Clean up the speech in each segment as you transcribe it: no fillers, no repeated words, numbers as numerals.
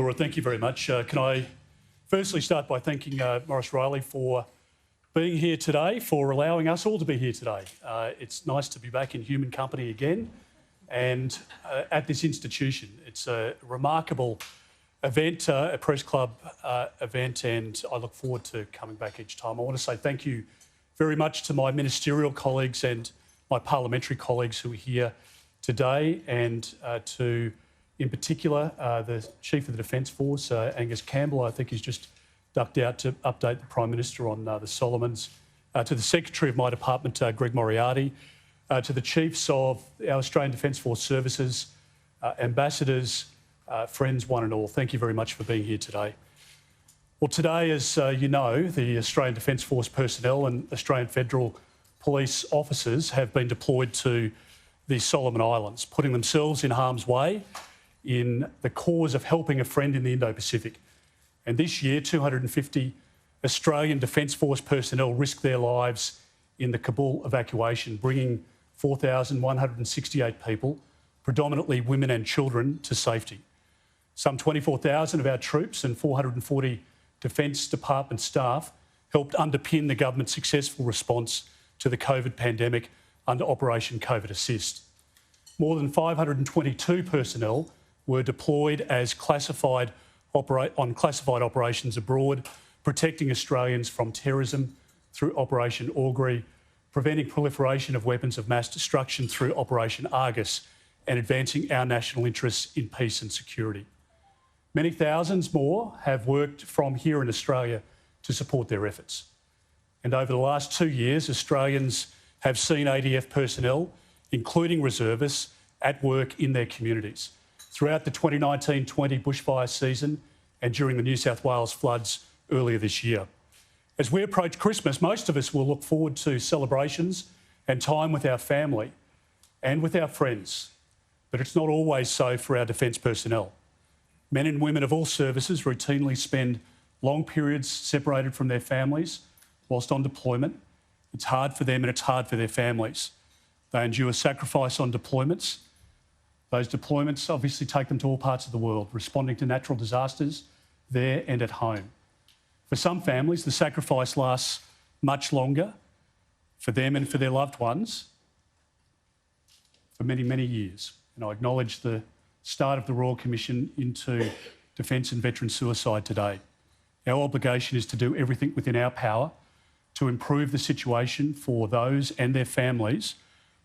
Laura, thank you very much. Can I firstly start by thanking Maurice Riley for being here today, for allowing us all to be here today. It's nice to be back in human company again and at this institution. It's a remarkable event, a press club event, and I look forward to coming back each time. I want to say thank you very much to my ministerial colleagues and my parliamentary colleagues who are here today, and to, in particular, the Chief of the Defence Force, Angus Campbell, I think he's just ducked out to update the Prime Minister on the Solomons, to the Secretary of my department, Greg Moriarty, to the Chiefs of our Australian Defence Force services, ambassadors, friends, one and all. Thank you very much for being here today. Well, today, as you know, the Australian Defence Force personnel and Australian Federal Police officers have been deployed to the Solomon Islands, putting themselves in harm's way in the cause of helping a friend in the Indo-Pacific. And this year, 250 Australian Defence Force personnel risked their lives in the Kabul evacuation, bringing 4,168 people, predominantly women and children, to safety. Some 24,000 of our troops and 440 Defence Department staff helped underpin the government's successful response to the COVID pandemic under Operation COVID Assist. More than 522 personnel were deployed as classified operations abroad, protecting Australians from terrorism through Operation Augury, preventing proliferation of weapons of mass destruction through Operation Argus, and advancing our national interests in peace and security. Many thousands more have worked from here in Australia to support their efforts. And over the last 2 years, Australians have seen ADF personnel, including reservists, at work in their communities throughout the 2019-20 bushfire season and during the New South Wales floods earlier this year. As we approach Christmas, most of us will look forward to celebrations and time with our family and with our friends, but it's not always so for our defence personnel. Men and women of all services routinely spend long periods separated from their families whilst on deployment. It's hard for them and it's hard for their families. They endure sacrifice on deployments. Those deployments obviously take them to all parts of the world, responding to natural disasters there and at home. For some families, the sacrifice lasts much longer, for them and for their loved ones, for many, many years. And I acknowledge the start of the Royal Commission into Defence and Veteran Suicide today. Our obligation is to do everything within our power to improve the situation for those and their families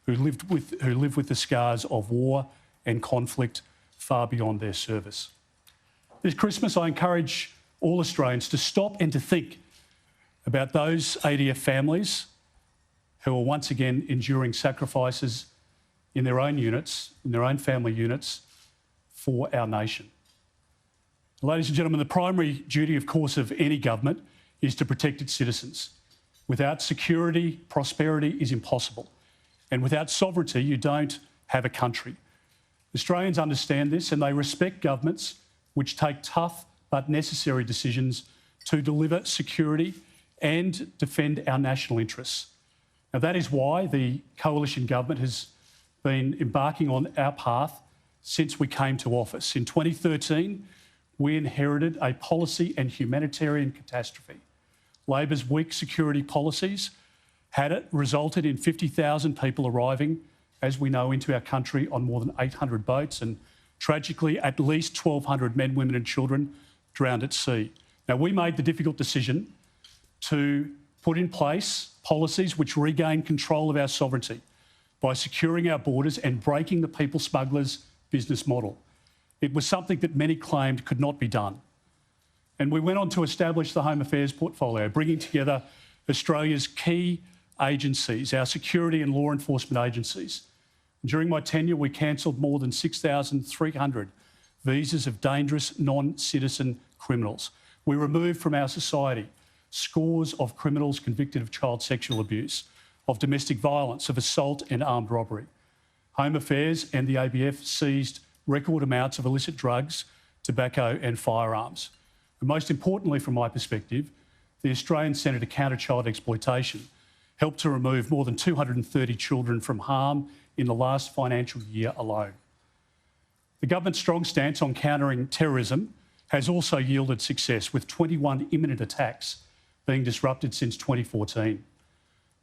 who live with the scars of war and conflict far beyond their service. This Christmas, I encourage all Australians to stop and to think about those ADF families who are once again enduring sacrifices in their own units, in their own family units, for our nation. Ladies and gentlemen, the primary duty, of course, of any government is to protect its citizens. Without security, prosperity is impossible. And without sovereignty, you don't have a country. Australians understand this and they respect governments which take tough but necessary decisions to deliver security and defend our national interests. Now, that is why the coalition government has been embarking on our path since we came to office. In 2013, we inherited a policy and humanitarian catastrophe. Labor's weak security policies had resulted in 50,000 people arriving, as we know, into our country on more than 800 boats, and tragically at least 1,200 men, women and children drowned at sea. Now, we made the difficult decision to put in place policies which regain control of our sovereignty by securing our borders and breaking the people smugglers' business model. It was something that many claimed could not be done. And we went on to establish the Home Affairs portfolio, bringing together Australia's key agencies, our security and law enforcement agencies. During my tenure, we cancelled more than 6,300 visas of dangerous non-citizen criminals. We removed from our society scores of criminals convicted of child sexual abuse, of domestic violence, of assault and armed robbery. Home Affairs and the ABF seized record amounts of illicit drugs, tobacco and firearms. And most importantly, from my perspective, the Australian Centre to Counter Child Exploitation helped to remove more than 230 children from harm in the last financial year alone. The government's strong stance on countering terrorism has also yielded success, with 21 imminent attacks being disrupted since 2014.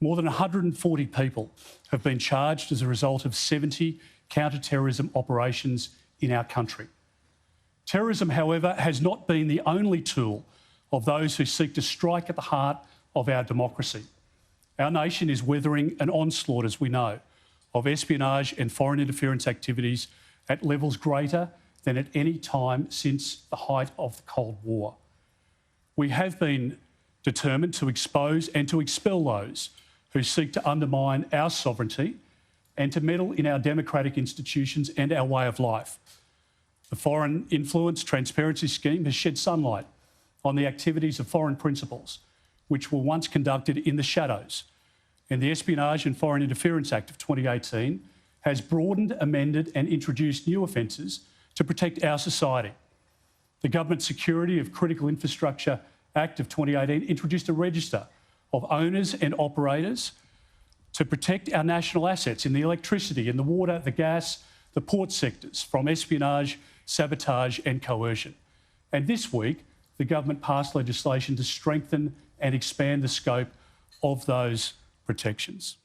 More than 140 people have been charged as a result of 70 counter-terrorism operations in our country. Terrorism, however, has not been the only tool of those who seek to strike at the heart of our democracy. Our nation is weathering an onslaught, as we know, of espionage and foreign interference activities at levels greater than at any time since the height of the Cold War. We have been determined to expose and to expel those who seek to undermine our sovereignty and to meddle in our democratic institutions and our way of life. The Foreign Influence Transparency Scheme has shed sunlight on the activities of foreign principals, which were once conducted in the shadows. And the Espionage and Foreign Interference Act of 2018 has broadened, amended and introduced new offences to protect our society. The Government Security of Critical Infrastructure Act of 2018 introduced a register of owners and operators to protect our national assets in the electricity, in the water, the gas, the port sectors from espionage, sabotage and coercion. And this week, the government passed legislation to strengthen and expand the scope of those protections.